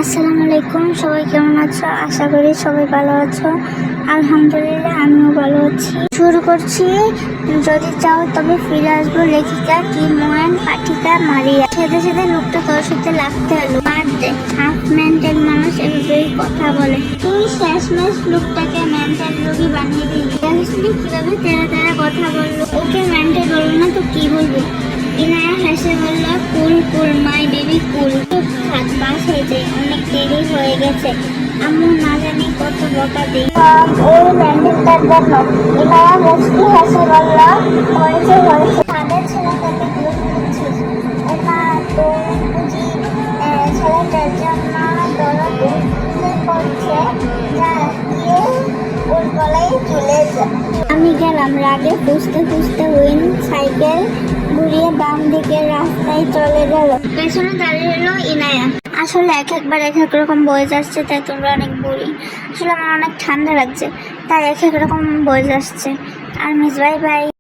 আসসালামু আলাইকুম, সবাই কেমন আছো? আশা করি সবাই ভালো আছো। আলহামদুলিল্লাহ, আমিও ভালো আছি। শুরু করছি। যদি চাও তবে ফিরে আসবো, লেখিকা কিমোয়ান পাঠিকা মারিয়া। সাথে সাথে লোকটা তোর সাথে লাগতে হলো। বাদ হাফ মেন্টাল মানুষ এভাবেই কথা বলে। তুই শেষমেশ লোকটাকে মেন্টাল রোগী বানিয়ে দিলি। কিভাবে তেরা তেরা কথা বললো। ওকে মেন্টাল বলবো না তো কি বলবো? ইনায়া হেসে বলল, কুল কুল মাই বেবি কুল। বাসায় যাই, অনেক দেরি হয়ে গেছে। আম্মু না জানি কত বকা দিই ওই ল্যান্ডিংটার জন্য। ইনায়া মুচকি হেসে বলল, হয়েছে হয়েছে, তাদের ছেলেটাকে দোষ দিচ্ছিস। এটা তো বুঝি ছেলেটার জন্য দরদ করছে, যা গিয়ে ওর গলায় চলে যা। আমি গেলাম। রাগে খুঁজতে খুঁজতে উইন সাইকেল ঘুরিয়ে বাম দিকে রাস্তায় চলে গেল। পেছনে দাঁড়িয়ে এলো ইনায়া। আসলে একবার এক এক রকম বয়ে যাচ্ছে, তাই তোমরা অনেক বুড়ি। আসলে আমার অনেক ঠান্ডা লাগছে, তাই এক এক রকম বয়ে যাচ্ছে। আর মিস বাই বাই।